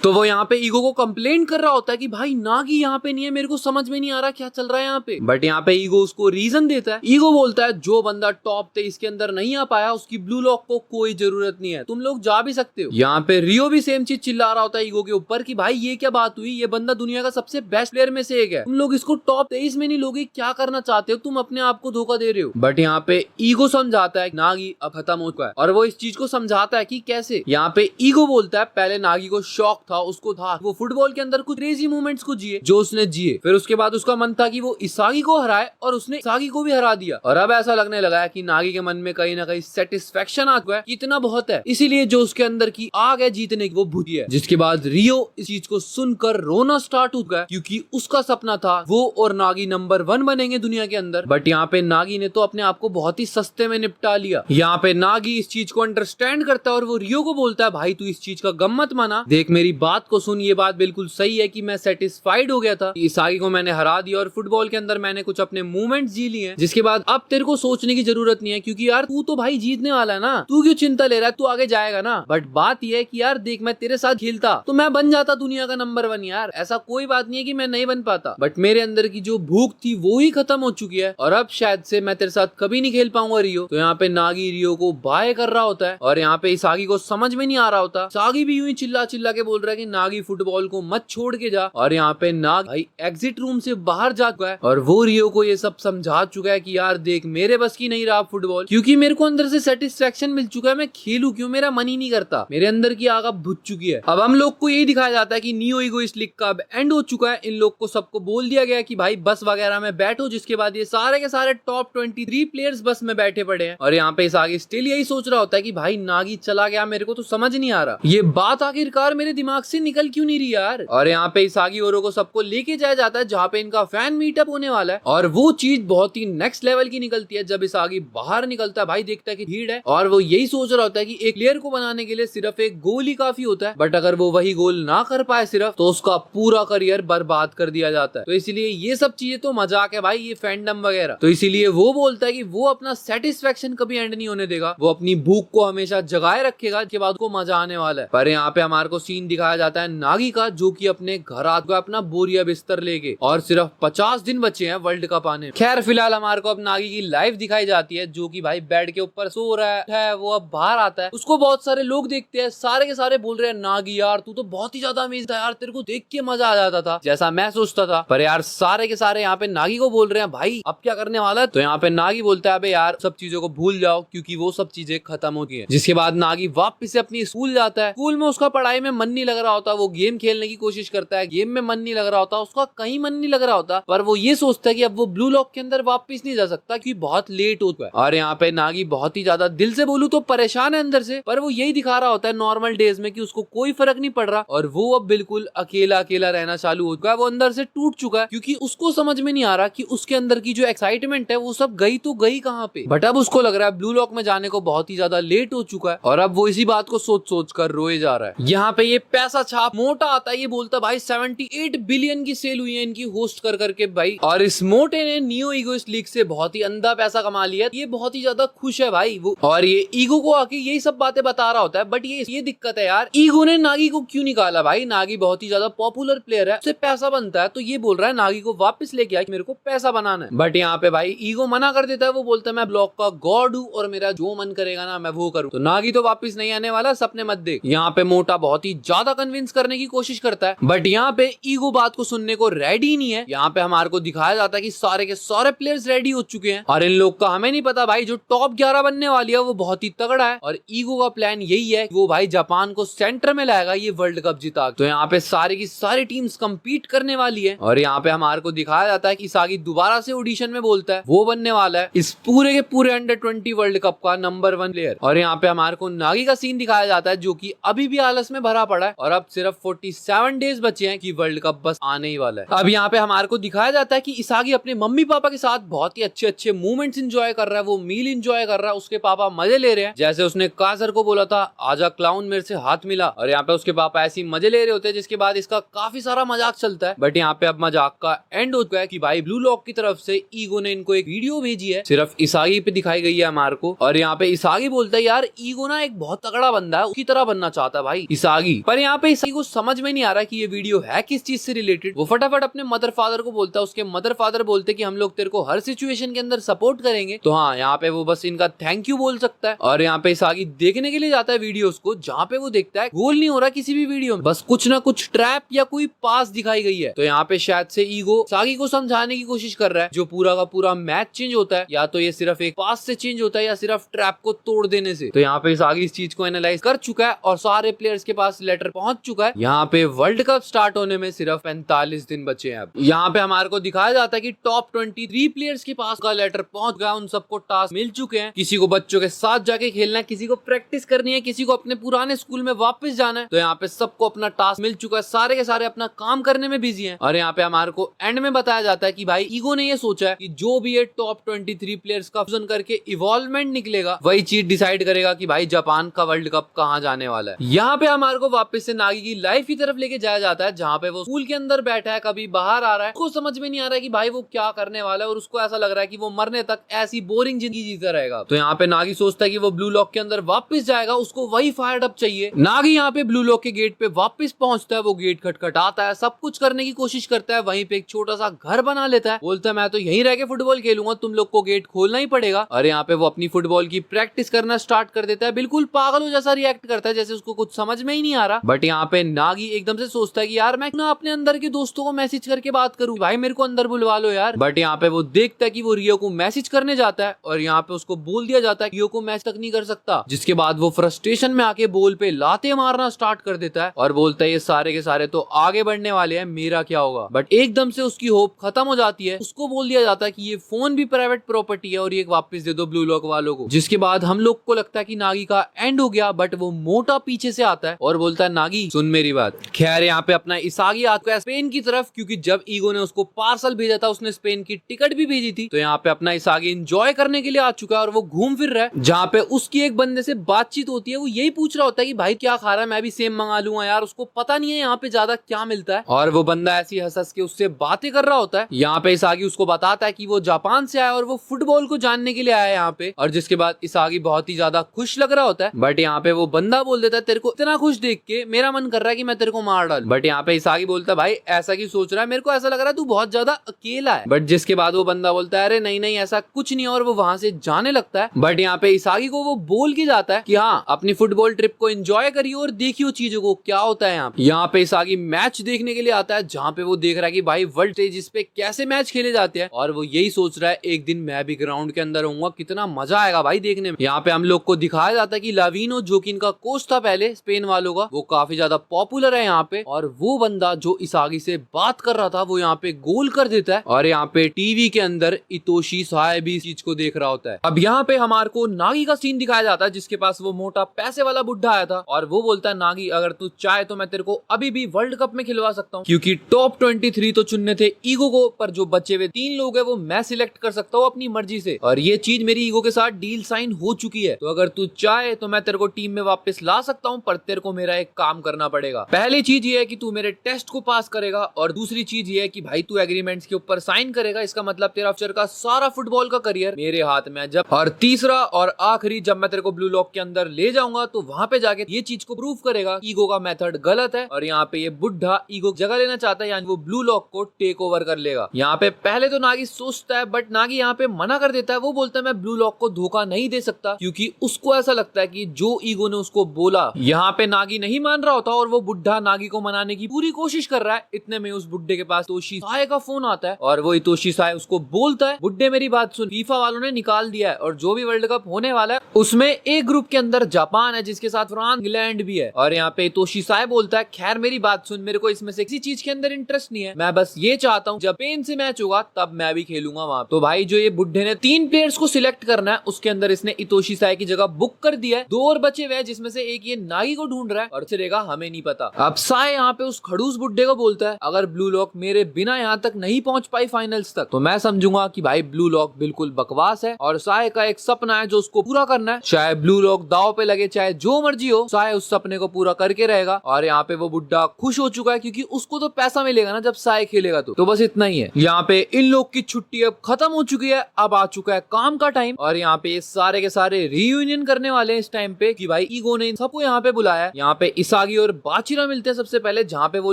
तो वो यहाँ पे ईगो को कंप्लेंट कर रहा होता है कि भाई नागी यहाँ पे नहीं है, मेरे को समझ में नहीं आ रहा क्या चल रहा है यहाँ पे। बट यहाँ पे ईगो उसको रीजन देता है। ईगो बोलता है जो बंदा टॉप 23 के अंदर नहीं आ पाया उसकी ब्लू लॉक को कोई जरूरत नहीं है, तुम लोग जा भी सकते हो। यहाँ पे रियो भी सेम चीज चिल्ला रहा होता है ईगो के ऊपर कि भाई ये क्या बात हुई, ये बंदा दुनिया का सबसे बेस्ट प्लेयर में से एक है, तुम लोग इसको टॉप 23 में नहीं लोगे, क्या करना चाहते हो, तुम अपने आप को धोखा दे रहे हो। बट यहाँ पे ईगो समझाता है नागी अब खत्म हो चुका है, और वो इस चीज को समझाता है कि कैसे। यहाँ पे ईगो बोलता है पहले नागी को शौक था, उसको था वो फुटबॉल के अंदर कुछ क्रेजी मूवमेंट्स को जिए जो उसने जिए, फिर उसके बाद उसका मन था कि वो इसागी को हराए और उसने इसागी को भी हरा दिया, और अब ऐसा लगने लगा है कि नागी के मन में कहीं ना कहीं सेटिस्फेक्शन आ गया है कि इतना बहुत है, इसीलिए जो उसके अंदर की आग है जीतने की वो बुझी है। जिसके बाद रियो इस चीज को सुनकर रोना स्टार्ट हो गया क्योंकि उसका सपना था वो और नागी नंबर 1 बनेंगे दुनिया के अंदर। बट यहाँ पे नागी ने तो अपने आप को बहुत ही सस्ते में निपटा लिया। यहाँ पे नागी इस चीज को अंडरस्टैंड करता है और वो रियो को बोलता है भाई तू इस चीज का गम मत माना, देख मेरी बात को सुन, ये बात बिल्कुल सही है कि मैं सेटिस्फाइड हो गया था, इसागी को मैंने हरा दिया और फुटबॉल के अंदर मैंने कुछ अपने मूवमेंट्स जी लिए हैं, जिसके बाद अब तेरे को सोचने की जरूरत नहीं है क्योंकि यार तू तो भाई जीतने वाला है ना, तू क्यों चिंता ले रहा है, तू आगे जाएगा ना। बट बात यह है कि यार देख मैं तेरे साथ खेलता तो मैं बन जाता दुनिया का नंबर 1 यार, ऐसा कोई बात नहीं है कि मैं नहीं बन पाता, बट मेरे अंदर की जो भूख थी वो ही खत्म हो चुकी है और अब शायद से मैं तेरे साथ कभी नहीं खेल पाऊंगा रियो। तो यहाँ पे नागी रियो को बाय कर रहा होता है और यहाँ पे इसागी को समझ में नहीं आ रहा होता, सागी भी यूं ही चिल्ला चिल्ला के बोल रहा है कि नागी फुटबॉल को मत छोड़ के जा, और यहाँ पे नाग भाई एग्जिट रूम से बाहर जा चुका है और वो रियो को ये सब समझा चुका है कि यार देख मेरे बस की नहीं रहा फुटबॉल, क्योंकि मेरे को अंदर से सेटिस्फेक्शन मिल चुका है, मैं खेलूं क्यों, मेरा मन ही नहीं करता, मेरे अंदर की आग अब बुझ चुकी है। अब हम लोग को यही दिखाया जाता है कि नियो ईगोइस्ट लीग का अब एंड हो चुका है, इन लोग को सबको बोल दिया गया कि भाई बस वगैरह में बैठो, जिसके बाद ये सारे के सारे टॉप 23 प्लेयर्स बस में बैठे पड़े हैं और यहाँ पे इसागी स्टिल यही सोच रहा होता है कि भाई नागी चला गया, मेरे को तो समझ नहीं आ रहा ये बात आखिरकार मेरे दिमाग से निकल क्यों नहीं रही यार। और यहाँ पे इसागी औरों को सबको लेके जाया जाता है जहाँ पे इनका फैन मीटअप होने वाला है और वो चीज बहुत ही नेक्स्ट लेवल की निकलती है। जब इसागी बाहर निकलता है भाई देखता है कि भीड़ है और वो यही सोच रहा होता है कि एक प्लेयर को बनाने के लिए सिर्फ एक गोल ही काफी होता है, बट अगर वो वही गोल ना कर पाए सिर्फ तो उसका पूरा करियर बर्बाद कर दिया जाता है। तो इसीलिए ये सब चीजें तो मजाक है भाई, ये फैंडम वगैरह, तो इसीलिए वो बोलता है कि वो अपना सेटिस्फेक्शन कभी एंड नहीं होने देगा, वो अपनी भूख को हमेशा जगाए रखेगा, इसके बाद को मजा आने वाला है। पर यहाँ पे हमारे को सीन दिखाया जाता है नागी का जो कि अपने घर आ गया अपना बोरिया बिस्तर लेके और सिर्फ 50 दिन बचे हैं वर्ल्ड कप आने। खैर फिलहाल हमारे को अब नागी की लाइफ दिखाई जाती है जो कि भाई बेड के ऊपर सो रहा है, वो अब बाहर आता है, उसको बहुत सारे लोग देखते हैं, सारे के सारे बोल रहे हैं नागी यार तू तो बहुत ही ज्यादा अमेजिंग था यार, तेरे को देख के मजा आ जाता था जैसा मैं सोचता था। पर यार सारे के सारे यहाँ पे नागी को बोल रहे हैं भाई अब क्या करने वाला है, तो यहाँ पे नागी बोलता है अबे यार सब चीजों को भूल जाओ क्योंकि वो सब चीजें खत्म हो गई है। जिसके बाद नागी वापस से अपनी स्कूल जाता है, स्कूल में उसका पढ़ाई में मन नहीं लग रहा होता, वो गेम खेलने की कोशिश करता है, गेम में मन नहीं लग रहा होता, उसका कहीं मन नहीं लग रहा होता, पर वो ये सोचता है कि अब वो ब्लू लॉक के अंदर वापस नहीं जा सकता क्योंकि बहुत लेट हो चुका है। और यहाँ पे नागी बहुत ही ज्यादा दिल से बोलूं तो परेशान है अंदर से, पर वो यही दिखा रहा होता है नॉर्मल डेज में कि उसको कोई फर्क नहीं पड़ रहा और वो अब बिल्कुल अकेला अकेला रहना चालू हो चुका है, वो अंदर से टूट चुका है क्योंकि उसको समझ में नहीं आ रहा कि उसके अंदर की जो एक्साइटमेंट है वो सब गई तो गई कहाँ पे। बट अब उसको लग रहा है ब्लू लॉक में जाने को बहुत ही ज्यादा लेट हो चुका है और अब वो इसी बात को सोच सोच कर रोए जा रहा है। यहाँ पे ये पैसा छाप मोटा आता है, ये बोलता भाई 78 बिलियन की सेल हुई है इनकी होस्ट कर करके भाई, और इस मोटे ने नियो ईगोइस्ट लीग से बहुत ही अंधा पैसा कमा लिया, ये बहुत ही ज्यादा खुश है भाई वो, और ये ईगो को आके यही सब बातें बता रहा होता है। बट ये दिक्कत है यार, ईगो ने नागी को क्यों निकाला भाई, नागी बहुत ही ज्यादा पॉपुलर प्लेयर है, उससे पैसा बनता है, तो ये बोल रहा है नागी को वापस लेके आया, मेरे को पैसा बनाना है। बट यहाँ पे भाई ईगो मना कर देता है, वो बोलता है मैं ब्लॉक का गॉड हूँ और मेरा जो मन करेगा ना मैं वो करूँ। तो नागी तो वापस नहीं आने वाला, सपने मत देख। यहाँ पे मोटा बहुत ही ज्यादा कन्विंस करने की कोशिश करता है, बट यहाँ पे ईगो बात को सुनने को रेडी नहीं है। यहाँ पे हमारे को दिखाया जाता है कि सारे के सारे प्लेयर्स रेडी हो चुके हैं और इन लोग का हमें नहीं पता भाई जो टॉप 11 बनने वाली है वो बहुत ही तगड़ा है और ईगो का प्लान यही है कि वो भाई जापान को सेंटर में लाएगा ये वर्ल्ड कप जिता। तो यहाँ पे सारी की सारी टीम्स कम्पीट करने वाली है और यहाँ पे हमारे को दिखाया जाता है कि इसागी दोबारा से ऑडिशन में बोलता है वो बनने वाला है इस पूरे के पूरे अंडर 20 वर्ल्ड कप का नंबर 1 प्लेयर। और यहाँ पे हमारे को नागी का सीन दिखाया जाता है जो कि अभी भी आलस में भरा पड़ा है और अब सिर्फ 47 डेज बचे हैं कि वर्ल्ड कप बस आने ही वाला है। अब यहाँ पे हमारे को दिखाया जाता है कि इसागी अपने मम्मी पापा के साथ बहुत ही अच्छे अच्छे मूवमेंट्स एंजॉय कर रहा है, वो मील एंजॉय कर रहा है, उसके पापा मजे ले रहे हैं, जैसे उसने काजर को बोला था आजा क्लाउन मेरे से हाथ मिला, और यहाँ पे उसके पापा ऐसी मजे ले रहे होते हैं जिसके बाद इसका काफी सारा मजाक चलता है। बट यहाँ पे अब मजाक का एंड हो चुका है कि भाई ब्लू लॉक की तरफ से ईगो ने इनको एक वीडियो भेजी है, सिर्फ इसागी पे दिखाई गई है हमारे को, और यहाँ पे इसागी बोलता है यार ईगो ना एक बहुत तगड़ा बंदा है, उसकी तरह बनना चाहता है भाई इसागी। पर यहाँ पे इसागी को समझ में नहीं आ रहा कि ये वीडियो है किस चीज से रिलेटेड। वो फटाफट अपने मदर फादर को बोलता है, उसके मदर फादर बोलते कि हम लोग तेरे को हर सिचुएशन के अंदर सपोर्ट करेंगे। तो हाँ, यहाँ पे वो बस इनका थैंक यू बोल सकता है। और यहाँ पे इसागी देखने के लिए जाता है वीडियोस को, जहाँ पे वो देखता है गोल नहीं हो रहा किसी भी वीडियो में, बस कुछ ना कुछ ट्रैप या कोई पास दिखाई गई है। तो यहाँ पे शायद से ईगो इसागी को समझाने की कोशिश कर रहा है जो पूरा का पूरा मैच चेंज होता है या तो ये सिर्फ एक पास से चेंज होता है या सिर्फ ट्रैप को तोड़ देने से। तो यहाँ पे इसागी इस चीज को एनालाइज कर चुका है और सारे प्लेयर्स के पास लेटर पहुंच चुका है। यहाँ पे वर्ल्ड कप स्टार्ट होने में सिर्फ 45 दिन बचे हैं। अब यहाँ पे हमारे को दिखाया जाता है कि टॉप 23 प्लेयर्स के पास का लेटर पहुंच गया, उन सबको टास्क मिल चुके हैं। किसी को बच्चों के साथ जाके खेलना है, किसी को प्रैक्टिस करनी है, किसी को अपने पुराने स्कूल में वापस जाना है। तो यहाँ पे सबको अपना टास्क मिल चुका है, सारे के सारे अपना काम करने में बिजी हैं। और यहाँ पे हमारे को एंड में बताया जाता है कि भाई ईगो ने ये सोचा है कि जो भी ये टॉप 23 प्लेयर्स का फ्यूजन करके इवॉल्वमेंट निकलेगा वही चीज डिसाइड करेगा कि भाई जापान का वर्ल्ड कप कहाँ जाने वाला है। यहाँ पे हमारे को वापस से नागी की लाइफ की तरफ लेके जाया जाता है, जहाँ पे वो स्कूल के अंदर बैठा है, कभी बाहर आ रहा है, उसको समझ में नहीं आ रहा है कि भाई वो क्या करने वाला है और उसको ऐसा लग रहा है कि वो मरने तक ऐसी बोरिंग जिंदगी जीता रहेगा। तो यहाँ पे नागी सोचता है कि वो ब्लू लॉक के अंदर वापस जाएगा, उसको वही फायर अप चाहिए। नागी यहाँ पे ब्लू लॉक के गेट पे वापस पहुंचता है, वो गेट खटखटाता है, सब कुछ करने की कोशिश करता है, वहीं पे एक छोटा सा घर बना लेता है, बोलता है मैं तो यहीं रह के फुटबॉल खेलूंगा, तुम लोग को गेट खोलना ही पड़ेगा। और यहाँ पे वो अपनी फुटबॉल की प्रैक्टिस करना स्टार्ट कर देता है, बिल्कुल पागलों जैसा रिएक्ट करता है जैसे उसको कुछ समझ में ही नहीं आ रहा। बट यहाँ पे नागी एकदम से सोचता है कि यार मैं ना अपने अंदर के दोस्तों को मैसेज करके बात करूं, भाई मेरे को अंदर बुलवा लो यार। बट यहाँ पे वो देखता है कि वो रियो को मैसेज करने जाता है और यहाँ पे उसको बोल दिया जाता है रियो को मैच तक नहीं कर सकता, जिसके बाद वो फ्रस्ट्रेशन में आके बॉल पे लाते मारना स्टार्ट कर देता है और बोलता है ये सारे के सारे तो आगे बढ़ने वाले हैं, मेरा क्या होगा। बट एकदम से उसकी होप खत्म हो जाती है, उसको बोल दिया जाता है कि ये फोन भी प्राइवेट प्रॉपर्टी है और ये वापस दे दो ब्लू लॉक वालों को। जिसके बाद हम लोग को लगता है कि नागी का एंड हो गया, बट वो मोटा पीछे से आता है और बोलता है नागी सुन मेरी बात। खैर यहाँ पे अपना इसागी आता है स्पेन की तरफ, क्योंकि जब ईगो ने उसको पार्सल भेजा था उसने स्पेन की टिकट भी भेजी थी। तो यहाँ पे अपना इसागी एंजॉय करने के लिए आ चुका है और वो घूम फिर रहा है, जहाँ पे उसकी एक बंदे से बातचीत होती है। वो यही पूछ रहा होता है कि भाई क्या खा रहा है, मैं भी सेम मंगा लूंगा यार, उसको पता नहीं है यहाँ पे ज्यादा क्या मिलता है। और वो बंदा ऐसी हंस हंस के उससे बातें कर रहा होता है। यहाँ पे इसागी उसको बताता है कि वो जापान से आया और वो फुटबॉल को जानने के लिए आया यहाँ पे, और जिसके बाद इसागी बहुत ही ज्यादा खुश लग रहा होता है। बट यहाँ पे वो बंदा बोल देता है तेरे को इतना खुश देख के मेरा मन कर रहा है कि मैं तेरे को मार डाल। बट यहाँ पे इसागी बोलता है भाई ऐसा क्यों सोच रहा है, मेरे को ऐसा लग रहा है तू बहुत ज्यादा अकेला है। बट जिसके बाद वो बंदा बोलता है अरे नहीं नहीं ऐसा कुछ नहीं, और वो वहां से जाने लगता है। बट यहाँ पे इसागी को वो बोल के जाता है कि हाँ अपनी फुटबॉल ट्रिप को एंजॉय करिए और देखियो चीजों को क्या होता है। यहाँ पे इसागी मैच देखने के लिए आता है, जहाँ पे वो देख रहा है कि भाई वर्ल्ड स्टेज पे कैसे मैच खेले जाते हैं, और वो यही सोच रहा है एक दिन मैं भी ग्राउंड के अंदर होऊंगा, कितना मजा आएगा भाई देखने में। यहाँ पे हम लोग को दिखाया जाता है कि लाविनो जो कि इनका कोच था पहले स्पेन वालों का, वो काफी ज्यादा पॉपुलर है यहाँ पे, और वो बंदा जो इसागी से बात कर रहा था वो यहाँ पे गोल कर देता है। और यहाँ पे टीवी के अंदर इतोशी साय भी इस चीज को देख रहा होता है। अब यहाँ पे हमारे को नागी का सीन दिखाया जाता है, जिसके पास वो मोटा पैसे वाला बुढ़ा आया था, और वो बोलता है नागी अगर तू चाहे तो मैं तेरे को अभी भी वर्ल्ड कप में खिलवा सकता हूँ, क्योंकि टॉप 23 तो चुनने थे ईगो को, पर जो बचे हुए 3 लोग है वो मैं सिलेक्ट कर सकता हूँ अपनी मर्जी से, और ये चीज मेरी ईगो के साथ डील साइन हो चुकी है। तो अगर तू चाहे तो मैं तेरे को टीम में वापस ला सकता हूँ, पर तेरे को मेरा एक काम करना पड़ेगा। पहली चीज ये है कि तू मेरे टेस्ट को पास करेगा, और दूसरी चीज ये है कि भाई तू एग्रीमेंट्स के ऊपर साइन करेगा, इसका मतलब तेरा फ्यूचर का सारा फुटबॉल का करियर मेरे हाथ में है। जब और तीसरा और आखिरी, जब मैं तेरे को ब्लू लॉक के अंदर ले जाऊंगा तो वहां पे जाके ये चीज को प्रूव करेगा ईगो का मेथड गलत है, और यहाँ पे ये बुढ़ा ईगो जगह लेना चाहता है, यानी वो ब्लू लॉक को टेक ओवर कर लेगा। यहाँ पे पहले तो नागी सोचता है, बट नागी यहाँ पे मना कर देता है। वो बोलता है मैं ब्लू लॉक को धोखा नहीं दे सकता, क्योंकि उसको ऐसा लगता है कि जो ईगो ने उसको बोला। यहाँ पे नागी नहीं मान रहा होता और वो बुढ़ा नागी को मनाने की पूरी कोशिश कर रहा है। इतने में उस बुढ़े के पास इतोशी साय का फोन आता है, और वो इतोशी साय उसको बोलता है बुढ़े मेरी बात सुन, फीफा वालों ने निकाल दिया है और जो भी वर्ल्ड कप होने वाला है उसमें एक ग्रुप के अंदर जापान है, जिसके साथ फ्रांस इंग्लैंड भी है। और यहाँ पे इतोशी साय बोलता है खैर मेरी बात सुन, मेरे को इसमें से किसी चीज के अंदर इंटरेस्ट नहीं है, मैं बस ये चाहता हूँ जब स्पेन से मैच होगा तब मैं भी खेलूंगा वहां। तो भाई जो ये बुढ़े ने 3 प्लेयर्स को सिलेक्ट करना है, उसके अंदर इसने इतोशी साय की जगह बुक कर दिया है। 2 और बचे हुए जिसमें से एक ये नागी को ढूंढ रहा है और चलेगा हमें नहीं पता। अब साय यहाँ पे उस खड़ूस बुढ़े को बोलता है अगर ब्लू लॉक मेरे बिना यहाँ तक नहीं पहुंच पाई फाइनल्स तक, तो मैं समझूंगा कि भाई ब्लू लॉक बिल्कुल बकवास है, और साय का एक सपना है जो उसको पूरा करना है, चाहे ब्लू लॉक दाव पे लगे चाहे जो मर्जी हो, साय उस सपने को पूरा करके रहेगा। और यहाँ पे वो बुढ़ा खुश हो चुका है, क्योंकि उसको तो पैसा मिलेगा ना जब साय खेलेगा। तो बस इतना ही है। यहाँ पे इन लोग की छुट्टी अब खत्म हो चुकी है, अब आ चुका है काम का टाइम, और यहाँ पे सारे के सारे रीयूनियन करने वाले हैं इस टाइम पे कि भाई ईगो ने सबको यहाँ पे बुलाया है। यहाँ पे इसागी और बाचिरा मिलते हैं सबसे पहले, जहाँ पे वो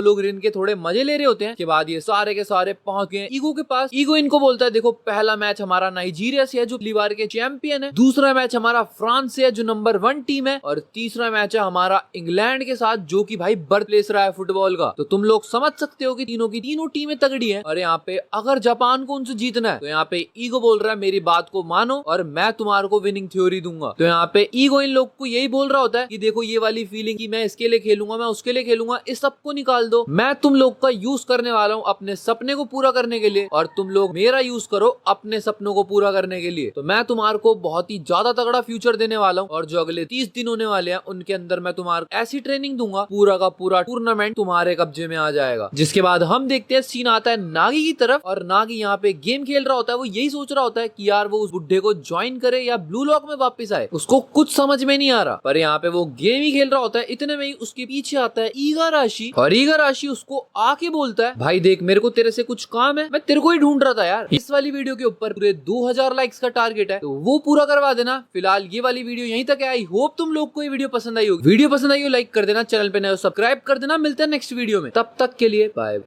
लोग रिन के थोड़े मजे ले रहे होते हैं। के बाद ये सारे के सारे पहुंच गए ईगो के पास। ईगो इनको बोलता है देखो पहला मैच हमारा नाइजीरिया से है जो पिछली बार के चैंपियन है, दूसरा मैच हमारा फ्रांस से है जो नंबर 1 टीम है, और तीसरा मैच है हमारा इंग्लैंड के साथ जो कि भाई बर्थ प्लेस रहा है फुटबॉल का। तो तुम लोग समझ सकते हो कि तीनों की तीनों टीमें तगड़ी है। और यहाँ पे अगर जापान को उनसे जीतना है तो यहाँ पे ईगो बोल रहा है मेरी बात को मानो और मैं तुम्हारे को विनिंग थ्योरी दूंगा। तो यहाँ पे ईगो इन लोग को यही बोल रहा होता है कि देखो ये वाली फीलिंग कि मैं इसके लिए खेलूंगा, मैं उसके लिए खेलूंगा, इस सबको निकाल दो। मैं तुम लोग का यूज करने वाला हूँ अपने सपने को पूरा करने के लिए और तुम लोग मेरा यूज करो अपने सपनों को पूरा करने के लिए। तो मैं तुम्हारे को बहुत ही ज्यादा तगड़ा फ्यूचर देने वाला हूँ और जो अगले 30 दिन होने वाले हैं उनके अंदर मैं तुम्हारे ऐसी ट्रेनिंग दूंगा पूरा का पूरा टूर्नामेंट तुम्हारे कब्जे में आ जाएगा। जिसके बाद हम देखते हैं सीन आता है नागी की तरफ और नागी यहाँ पे गेम खेल रहा होता है। वो यही सोच रहा होता है कि यार वो उस बुड्ढे को ज्वाइन करे या ब्लू लॉक में वापस आए, उसको कुछ समझ में नहीं आ रहा। पर यहाँ पे वो गेम ही खेल रहा होता है। इतने में ही उसके पीछे आता है इगाराशी और इगाराशी उसको आके बोलता है भाई देख मेरे को तेरे से कुछ काम है, मैं तेरे को ही ढूंढ रहा था यार। इस वाली वीडियो के ऊपर पूरे 2000 लाइक्स का टारगेट है तो वो पूरा करवा देना। फिलहाल ये वाली वीडियो यहीं तक है। आई होप तुम लोग को ये वीडियो पसंद आई होगी। वीडियो पसंद आई हो लाइक कर देना, चैनल पे नए हो सब्सक्राइब कर देना। मिलते हैं नेक्स्ट वीडियो में, तब तक के लिए बाय।